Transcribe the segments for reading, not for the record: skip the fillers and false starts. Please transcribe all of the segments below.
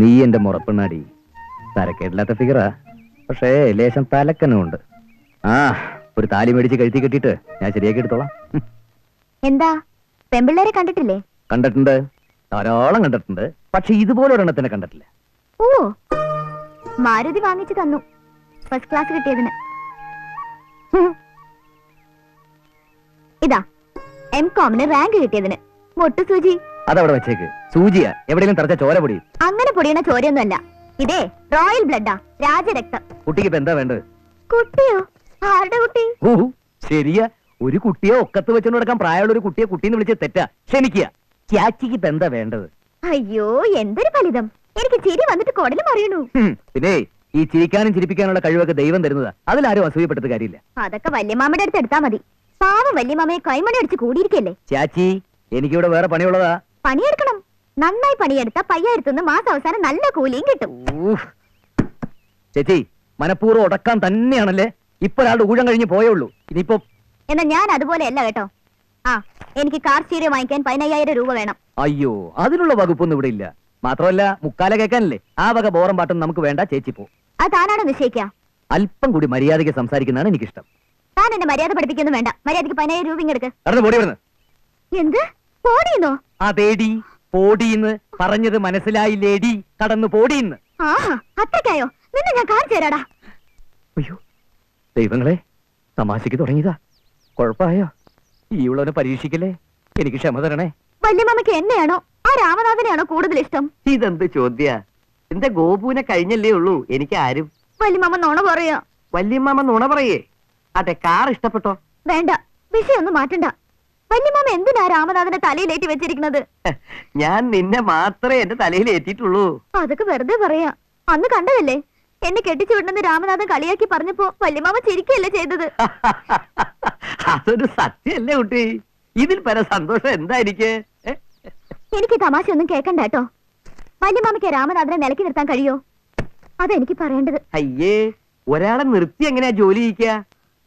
നീ എന്റെ മുറപ്പെണ്ണാടി. തരക്കേടില്ലാത്ത ഫിഗറാ, പക്ഷേ ലേശം തലക്കനുണ്ട്. ആ, ഒരു താലി മേടിച്ച് കഴുത്തി കെട്ടിയിട്ട് ഞാൻ ശരിയാക്കി എടുത്തോളാം. എന്താ, പെമ്പിള്ളേരെ കണ്ടിട്ടില്ലേ? കണ്ടിട്ടുണ്ട്, ധാരാളം കണ്ടിട്ടുണ്ട്. പക്ഷെ ഇതുപോലെ ഒരെണ്ണത്തിനെ കണ്ടിട്ടില്ല. ഓ, മാരുതി വാങ്ങിച്ചു തന്നു, ഫസ്റ്റ് ക്ലാസ് കിട്ടിയതിന്. ഇതാ M.Com റാങ്ക് കിട്ടിയതിന് മൊട്ടു സൂചി. അതവിടെ വെച്ചേക്ക്. സൂചിയാ, എവിടെയെങ്കിലും തറച്ച ചോര പൊടി. അങ്ങനെ പൊടിയണ ചോരയൊന്നുമല്ല, ഇതേ റോയൽ ബ്ലഡാ, രാജരക്തം. കുട്ടിക്ക് ഇപ്പൊ എന്താ വേണ്ടത്? കുട്ടിയോ? ആരുടെ കുട്ടി? ഓ ശരിയാ, ഒരു കുട്ടിയെ ഒക്കത്ത് വെച്ചോണ്ട് നടക്കാൻ പ്രായമുള്ള ഒരു കുട്ടിയെ കുട്ടീന്ന് വിളിച്ച് തെറ്റാ. ക്ഷമിക്കുക. ചാച്ചിക്ക് ഇപ്പൊ എന്താ വേണ്ടത്? അയ്യോ, എന്തൊരു ഫലിതം. എനിക്ക് ചിരി വന്നിട്ട് കൊടലും അറിയണു. പിന്നെ ഈ ചിരിക്കാനും ചിരിപ്പിക്കാനുള്ള കഴിവൊക്കെ ദൈവം തരുന്നതാ. അതിലാരും അസൂയപ്പെട്ടത് കാര്യമില്ല. അതൊക്കെ വല്യമാമയുടെ അടുത്ത് എടുത്താ മതി. പാവം വല്യമാമയെ കൈമണി അടിച്ച് കൂടിയിരിക്കല്ലേ. ചാച്ചി, എനിക്കിവിടെ വേറെ പണിയുള്ളതാ. പണിയെടുക്കണം. നന്നായി പണിയെടുത്ത 5000 മാസം അവസാനം നല്ല കൂലിയും കിട്ടും. ചേച്ചി, മനഃപൂർവ്വം ഉടക്കാൻ തന്നെയാണല്ലേ. ഇപ്പൊ ഒരാളുടെ ഊഴം കഴിഞ്ഞ് പോയേ ഉള്ളൂ. ഇനിയിപ്പോ എന്നാ ഞാൻ അതുപോലെയല്ല കേട്ടോ. ആ, എനിക്ക് കാർ സ്റ്റീരിയോ വാങ്ങിക്കാൻ 15000 രൂപ വേണം. അയ്യോ, അതിനുള്ള വകുപ്പൊന്നും ഇവിടെ ഇല്ല. മാത്രമല്ല, മുക്കാല കേൾക്കാനല്ലേ. ആ വക ബോറം പാട്ടും നമുക്ക് വേണ്ട. ചേച്ചി പോ. അത് താനാണോ നിശ്ചയിക്ക? അല്പം കൂടി മര്യാദയ്ക്ക് സംസാരിക്കുന്നതാണ് എനിക്കിഷ്ടം. താൻ എന്നെ മര്യാദ പഠിപ്പിക്കൊന്നും വേണ്ട. മര്യാദയ്ക്ക് 15000 രൂപ ഇങ്ങെടുക്ക്. എന്ത് പോടിയെന്നോ? അതേടി, പോടിന്ന് പറഞ്ഞത് മനസ്സിലായില്ലേടി. കടന്നു പോടിന്ന്. ആഹാ, അത്രയ്ക്കായോ? നിന്നെ ഞാൻ കാണിച്ചു തരാടാ. അയ്യോ ദൈവങ്ങളെ, തമാശക്ക് തുടങ്ങിയതാ. കുഴപ്പമായോ? ഈ ഉള്ളവനെ പരീക്ഷിക്കല്ലേ. എനിക്ക് ക്ഷമ തരണേ. വല്യമ്മക്ക് എന്നെയാണോ ആ രാമനാഥനെയാണോ കൂടുതൽ ഇഷ്ടം? ഇതെന്ത് ചോദ്യ? എന്റെ ഗോപുവിനെ കഴിഞ്ഞല്ലേ ഉള്ളൂ എനിക്ക് ആരും. വല്യമ്മ നുണ പറയാ. വല്യമ്മ നുണ പറയേ? അതെ, കാർ ഇഷ്ടപ്പെട്ടോ? വേണ്ട, വിഷയൊന്നും മാറ്റണ്ട. വല്യമ്മ എന്തിനാ രാമനാഥനെ തലയിലേറ്റി വെച്ചിരിക്കുന്നത്? ഞാൻ നിന്നെ മാത്രമേ എന്റെ തലയിൽ ഏറ്റിട്ടുള്ളൂ. അതൊക്കെ വെറുതെ പറയാ. അന്ന് കണ്ടതല്ലേ, എന്നെ കെട്ടിച്ചു വിടുന്നത് രാമനാഥൻ കളിയാക്കി പറഞ്ഞപ്പോ വല്യമ്മ ചിരിക്കല്ലേ ചെയ്തത്. അതൊരു സത്യല്ലേ കുട്ടി? ഇതിൽ പല സന്തോഷം എന്തായിരിക്കേ? എനിക്ക് തമാശ ഒന്നും കേക്കണ്ട കേട്ടോ. വല്യമ്മയ്ക്ക് രാമനാഥനെ നിലക്കി നിർത്താൻ കഴിയോ? അതെനിക്ക് പറയേണ്ടത്. അയ്യേ, ഒരാളെ നിർത്തി എങ്ങനെയാ ജോലി ചെയ്യിക്കുക?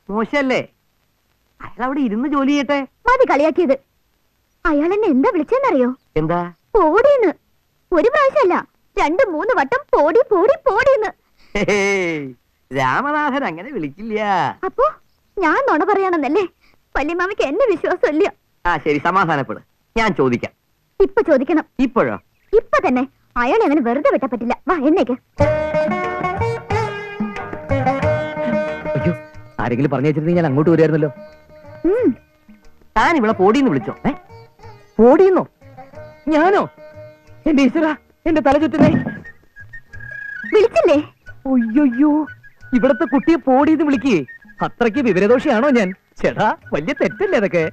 മോശല്ലേ? അയാൾ അവിടെ ഇരുന്ന് ജോലി ചെയ്യട്ടെ. മതി കളിയാക്കിയത്. അയാൾ എന്നെ എന്താ വിളിച്ചെന്നറിയോ? എന്താ? പോടീന്ന്. ഒരു പ്രാവശ്യമല്ല, 2-3 വട്ടം പോടി പോടി പോടീന്ന്. രാമനാഥൻ അങ്ങനെ വിളിക്കില്ല. അപ്പോ ഞാൻ നുണ പറയാണെന്നല്ലേ? വല്യമ്മയ്ക്ക് എന്നെ വിശ്വാസമില്ല. ആ ശരി, സമാധാനപ്പെട്. ഞാൻ ചോദിക്കാം. ഇപ്പൊ ചോദിക്കണം. ഇപ്പോഴോ? ഇപ്പൊ തന്നെ. അയാളെ അങ്ങനെ വെറുതെ വിട്ടാ പറ്റില്ല. വാ, എന്നേക്ക്. അയ്യോ, ആരെങ്കിലും പറഞ്ഞു വെച്ചിരുന്നെങ്കിൽ ഞാൻ അങ്ങോട്ട് വരുമായിരുന്നല്ലോ. താൻ ഇവിടെ പോടിന്ന് വിളിച്ചോ? പോടിയെന്നോ? ഞാനോ? എന്റെ ഈശ്വരാ, എന്റെ തല ചുറ്റുന്നേ. വിളിച്ചില്ലേ? അയ്യോ, ഇവിടത്തെ കുട്ടിയെ പോടിന്ന് വിളിക്കേ? അത്രയ്ക്ക് വിവരദോഷിയാണോ ഞാൻ? ചേട്ടാ, വലിയ തെറ്റല്ലേ അതൊക്കെ?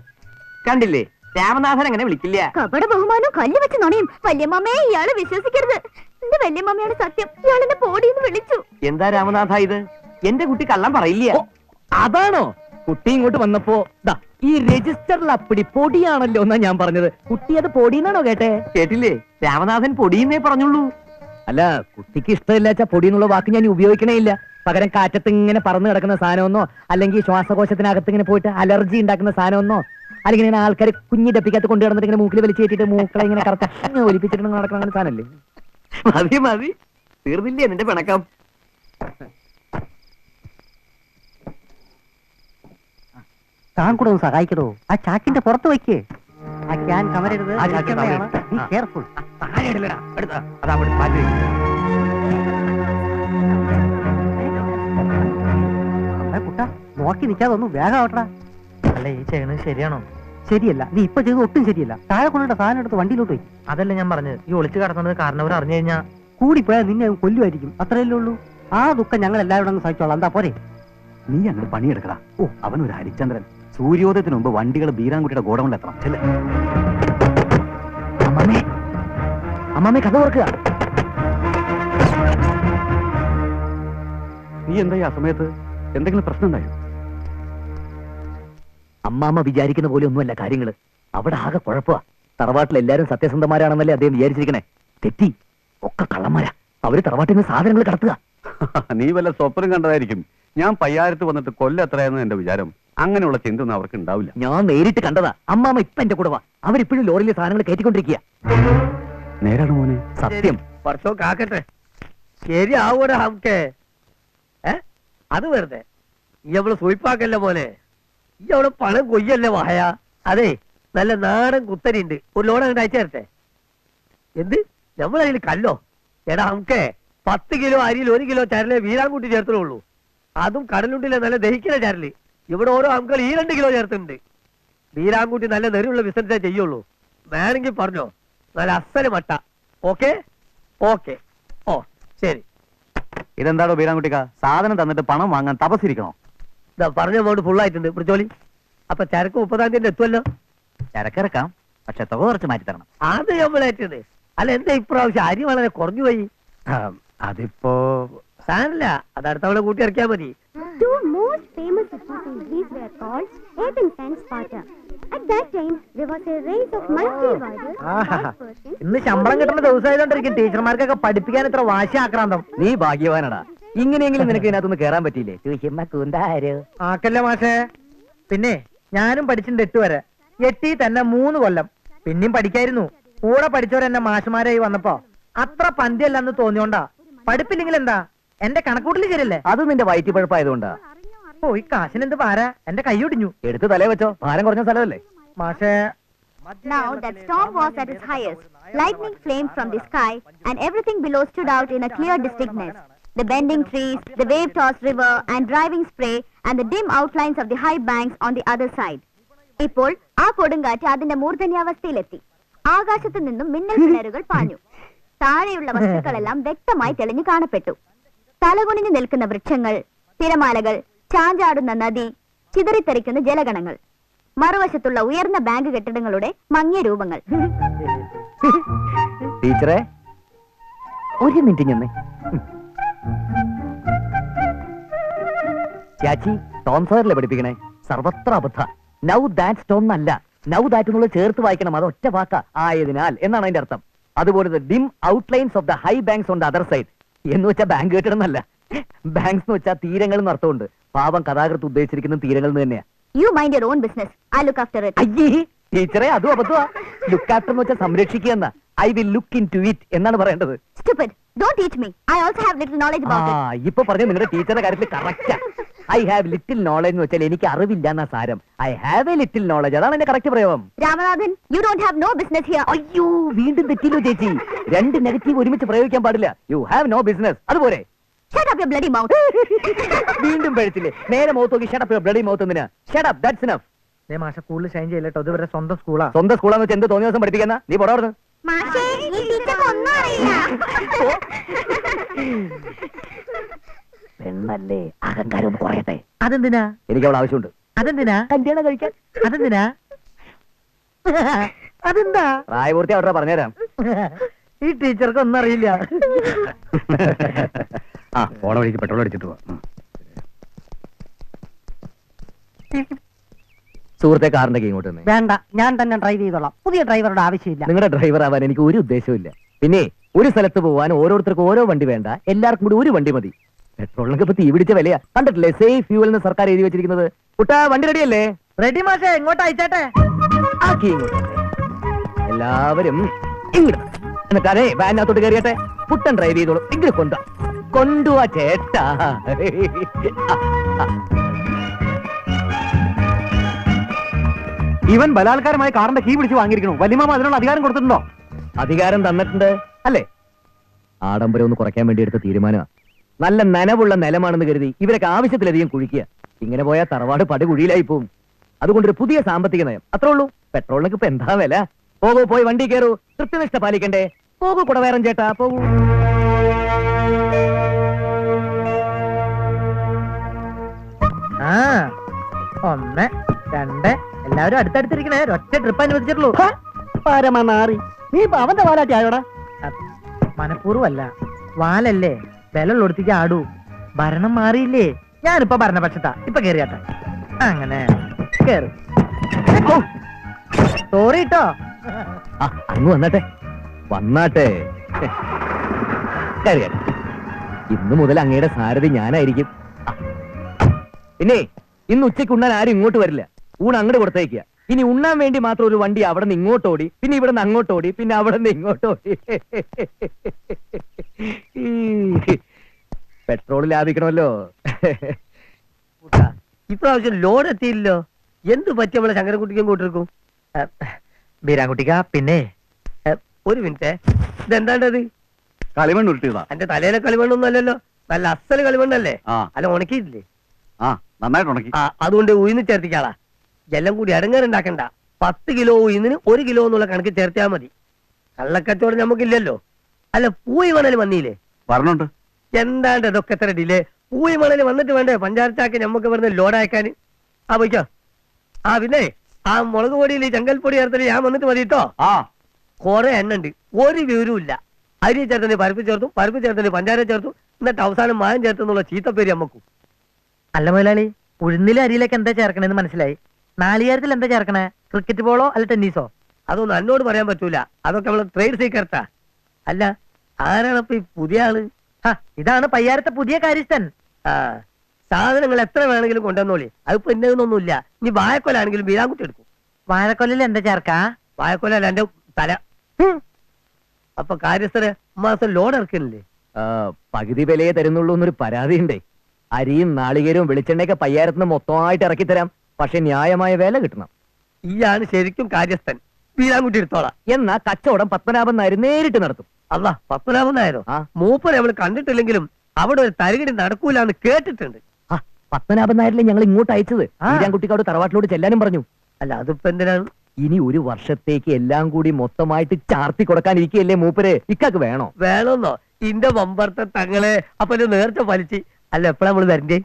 കണ്ടില്ലേ, രാമനാഥൻ അങ്ങനെ വിളിക്കില്ല. കപട ബഹുമാനവും കല്ല് വെച്ച് നുണയും. വല്യമ്മയെ ഇയാള് വിശ്വസിക്കരുത്. എന്റെ വല്യമ്മയാണ് സത്യം. ഇയാളെന്നെ പോടിന്ന് വിളിച്ചു. എന്താ രാമനാഥ ഇത്? എന്റെ കുട്ടി കള്ളം പറയില്ല. അതാണോ? കുട്ടി ഇങ്ങോട്ട് വന്നപ്പോ ഈ രജിസ്റ്ററിൽ അപ്പടി പൊടിയാണല്ലോ എന്നാ ഞാൻ പറഞ്ഞത്. കുട്ടി അത് പൊടിയെന്നാണോ കേട്ടെ? കേട്ടില്ലേ, രാമനാഥൻ പൊടിയെന്നേ പറഞ്ഞുള്ളൂ. അല്ല, കുട്ടിക്ക് ഇഷ്ടമില്ലാച്ച പൊടി എന്നുള്ള വാക്ക് ഞാൻ ഉപയോഗിക്കണേ ഇല്ല. പകരം കാറ്റത്ത് ഇങ്ങനെ പറന്ന് കിടക്കുന്ന സാധനമെന്നോ, അല്ലെങ്കിൽ ശ്വാസകോശത്തിനകത്ത് ഇങ്ങനെ പോയിട്ട് അലർജി ഉണ്ടാക്കുന്ന സാധനമെന്നോ, അല്ലെങ്കിൽ ഇങ്ങനെ ആൾക്കാർ കുഞ്ഞി ഡപ്പിക്കകത്ത് കൊണ്ടു കിടന്നിട്ട് ഇങ്ങനെ മൂക്കിൽ വലിച്ചു കയറ്റിട്ട് മൂക്കളെ ഇങ്ങനെ കറക്റ്റ് ഒലിപ്പിച്ചിട്ട് നടക്കുന്ന അങ്ങനെ സാധനല്ലേ? മതി മതി, തീർന്നില്ലേ നിന്റെ പിണക്കം? താൻ കൂടെ ഒന്ന് സഹായിക്കണോ? ആ ചാക്കിന്റെ പുറത്ത് വയ്ക്കേ. ആ ക്യാൻ കമരരുത്. കെയർഫുൾ. നോക്കി നിൽക്കാതെ ഒന്ന് വേഗം ആവട്ടാ. അല്ല, ഈ ചെയ്യുന്നത് ശരിയാണോ? ശരിയല്ല. നീ ഇപ്പൊ ചെയ്ത് ഒട്ടും ശരിയല്ല. താഴെ കൊണ്ടിട്ട് സാധനം എടുത്ത് വണ്ടിയിലോട്ട് വയ്ക്കും. അതല്ല ഞാൻ പറഞ്ഞത്. ഈ ഒളിച്ചു കിടക്കുന്നത് കാരണവർ അറിഞ്ഞു കഴിഞ്ഞാൽ കൂടിപ്പോയാൽ നിന്നെ കൊല്ലുമായിരിക്കും. അത്രയല്ലേ ഉള്ളൂ. ആ ദുഃഖം ഞങ്ങൾ എല്ലാവരും സഹിച്ചോളാം. എന്താ പോരെ? നീ അങ്ങനെ പണിയെടുക്കടാ. ഓ, അവനൊരു ഹരിചന്ദ്രൻ. സൂര്യോദയത്തിന് മുമ്പ് വണ്ടികൾ ബീരാൻകുട്ടിയുടെ ഗോഡൌണിൽ എത്തണം. ചെല്ല്. അമ്മമ്മേ, അമ്മമ്മേ, കഥ ഓർക്കുക. നീ എന്താ ഈ ആ സമയത്ത്? എന്തെങ്കിലും പ്രശ്നം ഉണ്ടായോ? അമ്മാമ്മ വിചാരിക്കുന്ന പോലെ ഒന്നുമല്ല കാര്യങ്ങള്. അവിടെ ആകെ കുഴപ്പമാ. തറവാട്ടിൽ എല്ലാരും സത്യസന്ധമാരാണെന്നല്ലേ അദ്ദേഹം വിചാരിച്ചിരിക്കണേ. തെറ്റി. ഒക്കെ കള്ളന്മാരാ. അവര് തറവാട്ടിൽ നിന്ന് സാധനങ്ങൾ കടത്തുക. നീ വല്ല സ്വപ്നം കണ്ടതായിരിക്കും. ഞാൻ പയ്യാരത്ത് വന്നിട്ട് കൊല്ലം എത്രയായിരുന്നു എന്റെ വിചാരം. അങ്ങനെയുള്ള ചിന്തൊന്നും അവർക്ക് ഉണ്ടാവില്ല. ഞാൻ നേരിട്ട് കണ്ടതാ. അമ്മാമ്മ ഇപ്പൊ എന്റെ കൂടെ വാ. അവരിപ്പോഴും ലോറിയിലെ സാധനങ്ങൾ കയറ്റിക്കൊണ്ടിരിക്കുക. നേരാണ് മോനെ. സത്യം. പഠിച്ചോ കാക്കട്ടെ. ശരിയാവൂടെ നമുക്ക്. അത് വെറുതെ ഈ അവള് സൂയിപ്പാക്കല്ലേ മോനെ. ഈ അവള് പണം കൊയ്യല്ലേ വായ. അതെ, നല്ല നാടൻ കുത്തരിണ്ട്. ഒരു ലോഡ് അങ്ങോട്ട് അയച്ചു തരട്ടെ. എന്ത് നമ്മളതിൽ കല്ലോ? എടാ നമുക്ക് 10 കിലോ അരിയിൽ 1 കിലോ ചരലേ വീരാൻകുട്ടി ചേർത്തുള്ളൂ. അതും കടലുണ്ടിലെ നല്ല ദഹിക്കുന്ന ചരല്. ഇവിടെ ഓരോ അംക്കൾ ഈ 2 കിലോ ചേർത്തുണ്ട്. വീരാൻകുട്ടി നല്ല നെറിയുള്ള ബിസിനസ്സേ ചെയ്യുള്ളൂ. വേണമെങ്കിൽ പറഞ്ഞോ, നല്ല അസല് മട്ട. Okay okay. ഓ ശരി. ഇതെന്താടോ ബീരാൻകുട്ടിക്ക, സാധനം തന്നിട്ട് പണം വാങ്ങാൻ തപസ്സിരിക്കണോ? ഇതാ പറഞ്ഞ എമൗണ്ട് ഫുൾ ആയിട്ടുണ്ട് പിടിച്ചോളി. അപ്പൊ ചരക്ക് 30-ാം തീയതി എത്തുമല്ലോ. ചരക്കിറക്കാം, പക്ഷെ തുക കുറച്ച് മാറ്റി തരണം. അത് നമ്മളേറ്റത്. അല്ല എന്താ ഇപ്രാവശ്യം അരി വളരെ കുറഞ്ഞു പോയി? അതിപ്പോ സാധനല്ല, അത് അടുത്ത തവണ കൂട്ടി ഇറക്കിയാ മതി. Two most famous cities were called Athens and Sparta. At that time, there was a race of mighty warriors. ഇന്ന് ശമ്പളം കിട്ടുന്ന ദിവസമായതുകൊണ്ടിരിക്കും ടീച്ചർമാർക്കൊക്കെ പഠിപ്പിക്കാൻ ഇത്ര വാശി ആക്രാന്തം. നീ ഭാഗ്യവാനടാ. ഇങ്ങനെയെങ്കിലും നിനക്ക് ഇതിനകത്തൊന്ന് കേറാൻ പറ്റിയില്ലേ? ആക്കല്ലേ മാഷേ. പിന്നെ ഞാനും പഠിച്ചിട്ടുണ്ട് 8 വരെ. 8 തന്നെ 3 കൊല്ലം. പിന്നെയും പഠിക്കായിരുന്നു. കൂടെ പഠിച്ചവരെന്നെ മാഷുമാരായി വന്നപ്പോ അത്ര പന്തിയല്ലെന്ന് തോന്നിയോണ്ടാ. പഠിപ്പില്ലെങ്കിൽ എന്താ, എന്റെ കണക്കൂട്ടിൽ ശരിയല്ലേ? അത് നിന്റെ വയറ്റിപ്പഴപ്പായതുകൊണ്ടാ. ഓ, ഈ കാശിന് എന്ത് പാരാ, എന്റെ കൈ ഒടിഞ്ഞു. എടുത്ത് തലേ വെച്ചോ, ഭാരം കുറഞ്ഞ സ്ഥലമല്ലേ. മാഷേ, Now that storm was at its highest. Lightning flamed from the sky, and everything below stood out in a clear distinctness. The bending trees, the wave-tossed river, and driving spray, and the dim outlines of the high banks on the other side. ഇപ്പോൾ ആ കൊടുങ്കാറ്റ് അതിന്റെ മൂർധന്യാവസ്ഥയിലെത്തി. ആകാശത്തു നിന്നും മിന്നൽ പിണരുകൾ പാഞ്ഞു. താഴെയുള്ള വസ്തുക്കളെല്ലാം വ്യക്തമായി തെളിഞ്ഞു കാണപ്പെട്ടു. തലകുനിഞ്ഞു നിൽക്കുന്ന വൃക്ഷങ്ങൾ, തിരമാലകൾ, ചാഞ്ചാടുന്ന നദി, ചിതറിത്തെറിക്കുന്ന ജലഗണങ്ങൾ, മറുവശത്തുള്ള ഉയർന്ന ബാങ്ക് കെട്ടിടങ്ങളുടെ മങ്ങിയ രൂപങ്ങൾ. ടീച്ചറെ, ഒരു മിനിറ്റ് ഞെന്നേ. ചാച്ചി ടോം സോയറിലെ പഠിപ്പിക്കണേ. സർവത്ര അബദ്ധ. നൗ ദാറ്റ് സ്റ്റോം അല്ല, നൗ ദാറ്റ് എന്നുള്ള ചേർത്ത് വായിക്കണം. അത് ഒറ്റ വാക്ക. ആയതിനാൽ എന്നാണ് അതിന്റെ അർത്ഥം. അതുപോലെ dim outlines of the high banks on the other side എന്ന് വെച്ചാൽ ബാങ്ക് കെട്ടിടന്നല്ല. ബാങ്ക്സ് എന്ന് വെച്ചാൽ തീരങ്ങൾ എന്ന് അർത്ഥമുണ്ട്. പാവം കഥാകൃത്ത് ഉദ്ദേശിച്ചിരിക്കുന്ന തീരങ്ങൾ എന്ന് തന്നെയാ. You mind your own business. I'll look after it. അയ്യേ ടീച്ചറെ, അതും അബദ്ധമാ. ലുക്ക് ആഫ്റ്റർ എന്ന് വെച്ചാൽ സംരക്ഷിക്കുക എന്ന. I will look into it എന്നാണ് പറയേണ്ടത്. Stupid. Don't teach me. I also have little knowledge about it. ഇപ്പൊ പറഞ്ഞ നിങ്ങളുടെ ടീച്ചറുടെ കാര്യത്തിൽ correct. I have little knowledge എന്ന് വെച്ചാൽ എനിക്ക് അറിവില്ല എന്നാ സാരം. I have A little knowledge, അതാണ് എന്റെ കറക്റ്റ് പ്രയോഗം. Ramanathan, you don't have no business here. അയ്യോ, വീണ്ടും തെറ്റില്ലോ ചേച്ചി. 2 നെഗറ്റീവ് ഒരുമിച്ച് പ്രയോഗിക്കാൻ പാടില്ല. You have no business. അതുപോലെ Shut up your bloody mouth. വീണ്ടും പഴിച്ചില്ലേ. നേരെ മൗത്ത് നോക്കി shut up your bloody mouth എന്തിനാ? Shut up, that's enough. മാഷ സ്കൂളിൽ ഷൈൻ ചെയ്യല്ലോ. ഇത് ഇവരുടെ സ്വന്തം സ്കൂളാ. സ്വന്തം സ്കൂളാന്ന് വെച്ചാൽ എന്ത് തോന്നിയ ദിവസം പഠിപ്പിക്കുന്ന? നീ പുറത്തുനിന്ന് മാഷേ, ഈ ടീച്ചർക്ക് ഒന്നും അറിയില്ല. പെണ്ണല്ലേ, അഹങ്കാരം ഒന്ന് കുറയട്ടെ. അതെന്തിനാ? എനിക്ക് അവൾ ആവശ്യമുണ്ട്. അതെന്തിനാ? കല്യാണം കഴിക്കാൻ. അതെന്തിനാ? അതെന്താ? പ്രായപൂർത്തി അവിടെ പറഞ്ഞുതരാം. ഈ ടീച്ചർക്ക് ഒന്നും അറിയില്ല. ആ പോണ വഴിക്ക് പെട്രോൾ അടിച്ചിട്ട് പോവാ. സുഹൃത്തെ, കാറിന്റെ കീ ഇങ്ങോട്ട് തന്നെ. വേണ്ട, ഞാൻ തന്നെ ഡ്രൈവ് ചെയ്തോളാം. പുതിയ ഡ്രൈവറുടെ ആവശ്യമില്ല. നിങ്ങളുടെ ഡ്രൈവർ ആവാൻ എനിക്ക് ഒരു ഉദ്ദേശവും. പിന്നെ ഒരു സ്ഥലത്ത് പോവാൻ ഓരോരുത്തർക്കും ഓരോ വണ്ടി വേണ്ട, എല്ലാവർക്കും കൂടി ഒരു വണ്ടി മതി. പെട്രോളിനൊക്കെ ഇപ്പൊ തീ പിടിച്ച വിലയാ. കണ്ടിട്ടില്ലേ സേഫ് ഫ്യൂവൽ എന്ന് സർക്കാർ എഴുതി വെച്ചിരിക്കുന്നത്? കുട്ടാ, വണ്ടി റെഡിയല്ലേ? റെഡി മാഷേ, ഇങ്ങോട്ട് അയച്ചേട്ടെ. ആ കീ ഇങ്ങോട്ട്. എല്ലാവരും ഇങ്ങോട്ട്. എന്നിട്ട് അതെ വാനകത്തോട്ട് കയറിയട്ടെ. പുട്ടൻ ഡ്രൈവ് ചെയ്തോളൂ. ഇങ്ങോട്ട് കൊണ്ടുവാ ചേട്ടാ. ഇവൻ ബലാത്കാരമായി കാറിന്റെ കീ പിടിച്ച് വാങ്ങിയിരിക്കണു. വലിയമാമ അതിനുള്ള അധികാരം കൊടുത്തിട്ടുണ്ടോ? അധികാരം തന്നിട്ടുണ്ട് അല്ലേ? ആഡംബരം ഒന്ന് കുറയ്ക്കാൻ വേണ്ടി എടുത്ത തീരുമാനമാണ്. നല്ല നനവുള്ള നിലമാണെന്ന് കരുതി ഇവരൊക്കെ ആവശ്യത്തിലധികം കുഴിക്കുക. ഇങ്ങനെ പോയാൽ തറവാട് പടുകുഴിയിലായി പോവും. അതുകൊണ്ടൊരു പുതിയ സാമ്പത്തിക നയം, അത്രേ ഉള്ളൂ. പെട്രോളിനൊക്കെ ഇപ്പൊ എന്താ വില? പോകൂ, പോയി വണ്ടി കയറൂ. കൃത്യനിഷ്ഠ പാലിക്കണ്ടേ? പോകൂ കുടവേറൻ ചേട്ടാ, പോകൂ. ആ 1 2 എല്ലാവരും അടുത്തടുത്തിരിക്കണേ. ഒറ്റ ട്രിപ്പ് അനുവദിച്ചിട്ടുള്ളൂ. പരമനാറി, നീ ഇപ്പൊ അവന്റെ വാലാട്ടി ആയോടാ? മനഃപൂർവ്വമല്ല, വാലല്ലേ, വിലള്ളൊടുത്തേക്ക് ആടൂ. ഭരണം മാറിയില്ലേ? ഞാനിപ്പോ ഭരണപക്ഷത്താ. ഇപ്പൊ കേറിയാട്ടെ. അങ്ങനെ കേറ്. സോറി കേട്ടോ. അങ്ങ് വന്നാട്ടെ, വന്നാട്ടെ. ഇന്നു മുതൽ അങ്ങയുടെ സാരഥി ഞാനായിരിക്കും. പിന്നെ ഇന്ന് ഉച്ചയ്ക്ക് ഉണ്ണാൻ ആരും ഇങ്ങോട്ട് വരില്ല. ഊണ് അങ്ങോട്ട് കൊടുത്തേക്കുക. ഇനി ഉണ്ണാൻ വേണ്ടി മാത്രം ഒരു വണ്ടി അവിടെ നിന്ന് ഇങ്ങോട്ട് ഓടി, പിന്നെ ഇവിടെ നിന്ന് അങ്ങോട്ട് ഓടി, പിന്നെ അവിടെ നിന്ന് ഇങ്ങോട്ട് ഓടി. പെട്രോൾ ലാഭിക്കണമല്ലോ. ഇപ്രാവശ്യം ലോഡ് എത്തിയില്ലോ. എന്ത് പറ്റി നമ്മളെ ശങ്കരൻകുട്ടിക്കും കൂട്ടിരിക്കും? ബീരാൻകുട്ടിക്ക, പിന്നെ ഒരു മിനിറ്റ്, ഇതെന്താണ്ടത്? കളിമണ്ണ് ഉരുട്ടിയതാ. എന്റെ തലയിലെ കളിമണ്ണൊന്നും അല്ലല്ലോ, നല്ല അസല് കളിമണ്ണല്ലേ? ആ അല്ല, ഉണക്കിയിട്ടില്ലേ? ആ നന്നായിട്ട് ഉണക്കി. ആ, അതുകൊണ്ട് ഉയിന്ന് ചേർത്തിക്കാളാ. എല്ലാം കൂടി അടങ്ങാറുണ്ടാക്കണ്ട. 10 കിലോ ഉയിന്നിന് 1 കിലോ എന്നുള്ള കണക്ക് ചേർത്തിയാ മതി. കള്ളക്കച്ചവടം നമുക്കില്ലല്ലോ. അല്ല, പൂയി മണൽ വന്നില്ലേ? പറഞ്ഞുണ്ട്. എന്താണ്ട് ഇതൊക്കെ എത്ര ഡിലേ? പൂയി മണൽ വന്നിട്ട് വേണ്ടേ പഞ്ചായത്താക്കി നമുക്ക് ഇവിടുന്ന് ലോഡ് അയക്കാൻ? ആ, പോയിക്കോ. ആ, പിന്നെ ആ മുളക് പൊടിയിൽ ചെങ്കൽപ്പൊടി ചേർത്തിട്ട് ഞാൻ വന്നിട്ട് മതി കേട്ടോ. ആ കുറെ എണ്ണ ഉണ്ട്, ഒരു വിവരവും ഇല്ല. അരി ചേർത്തന്നെ പരിപ്പ് ചേർത്തു, പരിപ്പ് ചേർത്തന്നെ പഞ്ചാര ചേർത്തു, എന്നിട്ട് അവസാനം മായം ചേർത്തെന്നുള്ള ചീത്തപ്പേര് നമുക്ക്. അല്ല മുതലാളി, ഉഴുന്നിലെ അരിയിലേക്ക് എന്താ ചേർക്കണേന്ന് മനസ്സിലായി. നാളികേരത്തിൽ എന്താ ചേർക്കണേ? ക്രിക്കറ്റ് ബോളോ അല്ല ടെന്നീസോ? അതൊന്നും എന്നോട് പറയാൻ പറ്റൂല. അതൊക്കെ നമ്മള് ട്രേഡ് സീക്രട്ടാ. അല്ല, ആരാണപ്പൊ ഈ പുതിയ ആള്? ഹ, ഇതാണ് പയ്യാരത്തെ പുതിയ കാര്യസ്ഥൻ. ആ, സാധനങ്ങൾ എത്ര വേണമെങ്കിലും കൊണ്ടുവന്നോളി. അതിപ്പോ എന്നതൊന്നുമില്ല. ഇനി വാഴക്കൊലാണെങ്കിലും ബീരാൻകുട്ടി എടുക്കും. വാഴക്കൊല്ലിൽ എന്താ ചേർക്കാ? വാഴക്കൊല അല്ല, എന്റെ തല. അപ്പൊ കാര്യസ്ഥര് മാസം ലോഡ് ഇറക്കുന്നില്ലേ? പകുതി വിലയെ തരുന്നുള്ളൂ എന്നൊരു പരാതിയുണ്ടേ. അരിയും നാളികേരവും വെളിച്ചെണ്ണയൊക്കെ പയ്യാരത്തിന് മൊത്തമായിട്ട് ഇറക്കി തരാം, പക്ഷെ ന്യായമായ വില കിട്ടണം. ഈയാണ് ശരിക്കും കാര്യസ്ഥൻ. ബീരാൻകുട്ടി എടുത്തോളാം. എന്നാ കച്ചവടം പത്മനാഭൻ നായർ നേരിട്ട് നടത്തും. അല്ല, പത്മനാഭൻ നായരോ? ആ. മൂപ്പരെ നമ്മൾ കണ്ടിട്ടില്ലെങ്കിലും അവിടെ ഒരു തരികിടി നടക്കൂല എന്ന് കേട്ടിട്ടുണ്ട്. ആ, പത്മനാഭൻ നായരിലെ ഞങ്ങൾ ഇങ്ങോട്ട് അയച്ചത് വീരാൻകുട്ടിക്കോട് തറവാട്ടിലോട് ചെല്ലാനും പറഞ്ഞു. അല്ല, അതിപ്പോ എന്തിനാണ്? ഇനി ഒരു വർഷത്തേക്ക് എല്ലാം കൂടി മൊത്തമായിട്ട് ചാർത്തി കൊടുക്കാനിരിക്കുകയല്ലേ മൂപ്പര്. ഇക്കാക്ക് വേണോ? വേണമെന്നോ? ഇന്റെ മമ്പർത്തെ തങ്ങളെ അപ്പൊ ഒരു നേർച്ച വലിച്ച്. അല്ല, എപ്പോഴാ നമ്മള് വരണ്ടേ?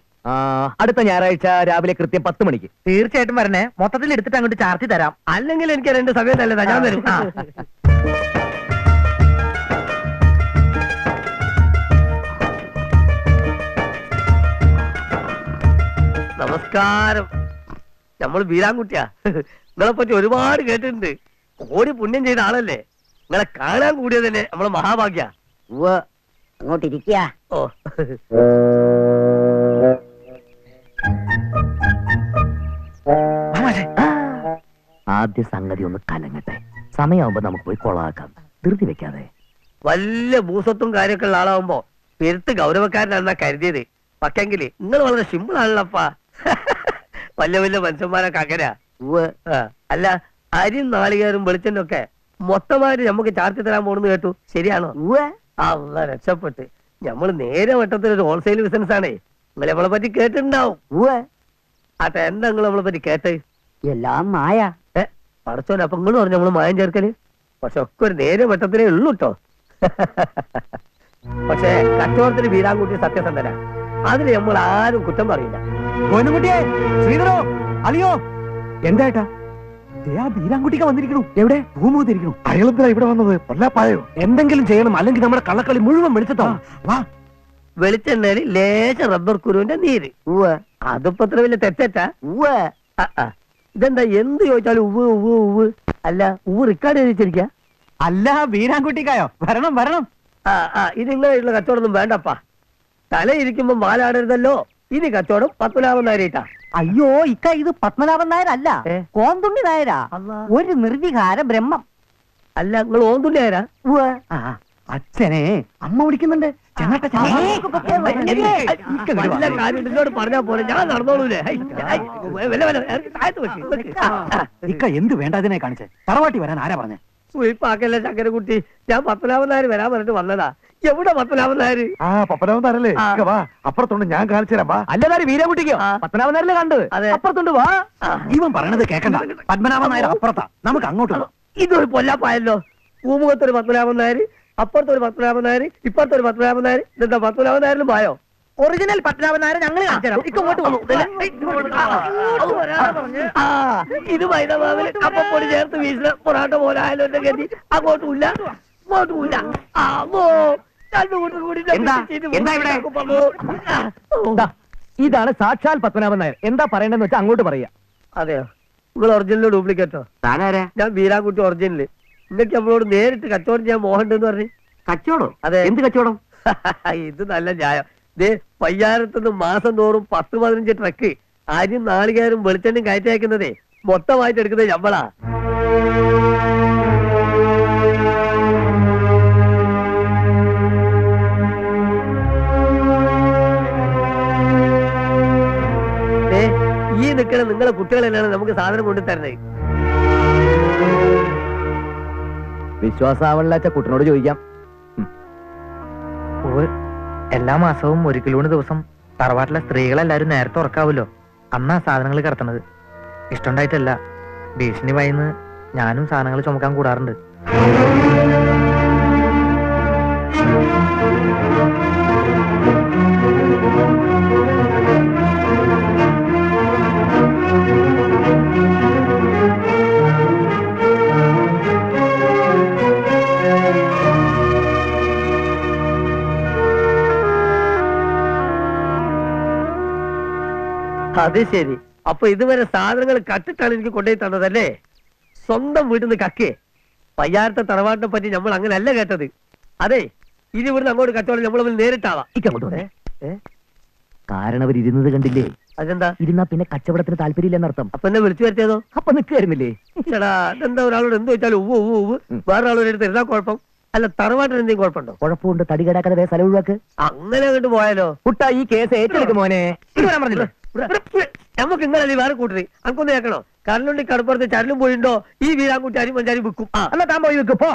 അടുത്ത ഞായറാഴ്ച രാവിലെ കൃത്യം 10 മണിക്ക്. തീർച്ചയായിട്ടും വരണേ. മൊത്തത്തിൽ എടുത്തിട്ട് അങ്ങോട്ട് ചാർത്തി തരാം. അല്ലെങ്കിൽ എനിക്ക് രണ്ട് സമയം നല്ലതാ, ഞാൻ വരും. ആ. നമസ്കാരം. നമ്മൾ ബീരാൻകുട്ടിയാ. നിങ്ങളെ പറ്റി ഒരുപാട് കേട്ടിട്ടുണ്ട്. കോടി പുണ്യം ചെയ്ത ആളല്ലേ. നിങ്ങളെ കാണാൻ കൂടിയത് തന്നെ നമ്മളെ മഹാഭാഗ്യ. അങ്ങോട്ടിരിക്കുക. ഓ, ആദ്യ സംഗതി ഒന്ന് കലങ്ങട്ടെ. സമയമാകുമ്പോ നമുക്ക് പോയി കൊളാക്കാം. ധൃതി വെക്കാതെ. വലിയ ഭൂസ്വത്തും കാര്യമൊക്കെ ഉള്ള ആളാവുമ്പോ പെരുത്ത് ഗൗരവക്കാരനാണെന്നാ കരുതിയത്. പക്ഷെങ്കില് നിങ്ങൾ വളരെ സിമ്പിൾ ആണല്ലപ്പാ. വലിയ വലിയ മനുഷ്യന്മാരൊക്കെ അങ്ങനെയാ. അല്ല, അരിയും നാളികേരും വെളിച്ചെണ്ണ ഒക്കെ മൊത്തമായിട്ട് നമുക്ക് ചാർത്തി തരാൻ പോണെന്ന് കേട്ടു. ശരിയാണോ? അല്ല, രക്ഷപ്പെട്ട്. നമ്മള് നേരെ വട്ടത്തിൽ ഒരു ഹോൾസെയിൽ ബിസിനസ് ആണേ. നിങ്ങൾ നമ്മളെ പറ്റി കേട്ടിട്ടുണ്ടാവും. അതെ, എന്താ നിങ്ങൾ നമ്മളെ പറ്റി കേട്ട്? എല്ലാം മായ. പടച്ചോനെ, അപ്പൊ നിങ്ങൾ പറഞ്ഞു നമ്മള് മായം ചേർക്കല്. പക്ഷെ ഒക്കെ ഒരു നേരെ വട്ടത്തിലേ ഉള്ളൂ കേട്ടോ. പക്ഷെ കച്ചവടത്തിന് വീരാൻകുട്ടി സത്യസന്ധന. അതിന് നമ്മൾ ആരും കുറ്റം പറയില്ല. ശ്രീധരോ, അളിയോ, എന്തായിട്ടാ? ബീരാൻകുട്ടിക്ക് വന്നിരിക്കണു. എവിടെ? ഭൂമുഖത്തിരിക്കണു. അയാളെന്താ ഇവിടെ വന്നത്? കൊല്ലാപ്പായോ? എന്തെങ്കിലും ചെയ്യണം, അല്ലെങ്കിൽ നമ്മുടെ കള്ളക്കളി മുഴുവൻ വെളിച്ചത്തോ. വാ. വെളിച്ചെണ്ണയില് ലേശ റബ്ബർ കുരുവിന്റെ നീര്. അതിപ്പോ അത്ര വലിയ തെറ്റാ. ഇതെന്താ എന്ത് ചോദിച്ചാലും ഉവ് ഉവ് ഉവ്. അല്ല, ഉവ് റിക്കാർഡ് ചെയ്തിരിക്ക? അല്ല, ബീരാൻകുട്ടിക്കായോ? വരണം വരണം. ഇത് നിങ്ങളായിട്ടുള്ള കച്ചവടമൊന്നും വേണ്ടപ്പാ. തല ഇരിക്കുമ്പോ മാലാടരുതല്ലോ. ഇനി കച്ചവടം പത്മനാഭൻ നായരായിട്ടാ. അയ്യോ, ഇക്ക, ഇത് പത്മനാഭൻ നായരല്ല, കോന്തുണ്ണി നായരാ. ഒരു നിർവികാര ബ്രഹ്മം. അല്ല, നിങ്ങൾ ഓന്തുണ്ടി ആരാ? അച്ഛനെ അമ്മ വിളിക്കുന്നുണ്ട്. വല്ല കാര്യം എന്നോട് പറഞ്ഞാ പോലെ ഞാൻ നടന്നോളൂലേ. ഇക്ക എന്ത് വേണ്ടതിനെ കാണിച്ചേ? തറവാട്ടി വരാൻ ആരാ പറഞ്ഞേ? സുയിപ്പാക്കല്ലേ ശങ്കരൻകുട്ടി. ഞാൻ പത്മനാഭൻ നായർ വരാൻ പറഞ്ഞിട്ട് വന്നതാ. എവിടെ പത്മനാഭൻ നായർ? പപ്പനാഭൻ നായരല്ലേ? വാ, അപ്പുറത്തുണ്ട്, ഞാൻ കാണിച്ചു തരാം. വാ. അല്ലതാര് വീരാൻകുട്ടിക്കോ? പത്മനാഭൻ നായരല്ലേ കണ്ടത്? അപ്പുറത്തുണ്ട്, വാ. ഇവൻ പറയണത് കേക്കണ്ട. പത്മനാഭൻ നായർ അപ്പുറത്താ, നമുക്ക് അങ്ങോട്ട് പോവാം. ഇതൊരു പൊല്ലാപ്പായല്ലോ. പൂമുഖത്തൊരു പത്മനാഭൻ നായർ, അപ്പുറത്തൊരു പത്മനാഭൻ നായർ, ഇപ്പുറത്തൊരു പത്മനാഭൻ നായർ. ഇതെന്താ പത്മനാഭൻ നായരിലും പായോ? ഒറിജിനൽ പത്മനാഭൻ നായർ ഞങ്ങൾ ഇങ്ങോട്ട് ഇത് മൈദമാവിൽ കപ്പപ്പൊടി ചേർത്ത് വീശിന പൊറാട്ട പോലെ ആയാലും എന്റെ ഗതി. അങ്ങോട്ടുമില്ല ഇങ്ങോട്ടുമില്ല. ഇതാണ് സാക്ഷാൽ പത്മനാഭൻ നായർ. എന്താ പറയണ്ടെന്ന് വെച്ചാൽ അങ്ങോട്ട് പറയാ. അതെയോ? നിങ്ങൾ ഒറിജിനലോ ഡ്യൂപ്ലിക്കേറ്റോ? താനാരാ? ഞാൻ വീരാൻകുട്ടി ഒറിജിനല്. നിങ്ങൾക്ക് നമ്മളോട് നേരിട്ട് കച്ചവടം ചെയ്യാൻ മോഹണ്ടെന്ന് പറഞ്ഞു. കച്ചവടം? അതെ. എന്ത് കച്ചവടം? ഇത് നല്ല ന്യായം. ദേ, പയ്യാരത്തുനിന്ന് മാസം തോറും 10-15 ട്രക്ക് അരിയും നാളികേരും വെളിച്ചെണ്ണയും കയറ്റി അയക്കുന്നതേ മൊത്തമായിട്ട് എടുക്കുന്നത് ഞമ്മളാ. ഈ നിൽക്കണ നിങ്ങളെ കുട്ടികൾ തന്നെയാണ് നമുക്ക് സാധനം കൊണ്ടു തരുന്നത്. വിശ്വാസാവണില്ലാച്ച കുട്ടനോട് ചോദിക്കാം. എല്ലാ മാസവും 1 കിലോന് ദിവസം തറവാട്ടിലെ സ്ത്രീകളെല്ലാരും നേരത്തെ ഉറക്കാവല്ലോ. അന്നാ സാധനങ്ങൾ കിടത്തണത്. ഇഷ്ടണ്ടായിട്ടല്ല, ഭീഷണി ഭയന്ന് ഞാനും സാധനങ്ങൾ ചുമക്കാൻ കൂടാറുണ്ട്. അത് ശരി. അപ്പൊ ഇതുവരെ സാധനങ്ങൾ കട്ടിട്ടാണ് എനിക്ക് കൊണ്ടുപോയി തന്നതല്ലേ? സ്വന്തം വീട്ടിൽ നിന്ന് കക്കേ. പയ്യാരത്തെ തറവാട്ടിനെ പറ്റി നമ്മൾ അങ്ങനെ അല്ല കേട്ടത്. അതെ, ഇനി ഇവിടുന്ന് അങ്ങോട്ട് കച്ചവടം നമ്മൾ നേരിട്ടാവാം. ഇക്കങ്ങോട്ട് വന്നേ. കാരണം അവർ ഇരുന്നത് കണ്ടില്ലേ? അതെന്താ? ഇരുന്നാ പിന്നെ കച്ചവടത്തിന് താല്പര്യമില്ലെന്നർത്ഥം. അപ്പൊ എന്നെ വിളിച്ചു വരുത്തിയതോ? അപ്പൊ നിൽക്കുമായിരുന്നില്ലേ? ചേടാ, അതെന്താ ഒരാളോട് എന്ത് വെച്ചാലും ഉവ്വ് ഉവ്വ് ഉവ്വ്, വേറെ ആളോട് എടുത്ത് എന്താ കുഴപ്പം? അല്ല, തറവാട്ടിന് എന്തെങ്കിലും കുഴപ്പമുണ്ടോ? കുഴപ്പമുണ്ട്. തടി കേടാക്കാതെ വേ സ്ഥലം ഒഴിവാക്ക്. അങ്ങനെ അങ്ങോട്ട് പോയാലോ? കുട്ടാ, ഈ കേസ് ഏറ്റെടുക്കും മോനെ. പറഞ്ഞില്ലേ നമുക്ക് ഇന്നലെ വേറെ കൂട്ടര് അനക്കൊന്ന് കേൾക്കണോ? കല്ലുണ്ടി കടപ്പുറത്ത് ചരലും പോയിണ്ടോ ഈ വീരാൻകുട്ടി അരി മഞ്ചാരി വിൽക്കും. എന്നാ താൻ പോയി വെക്ക്, പോ.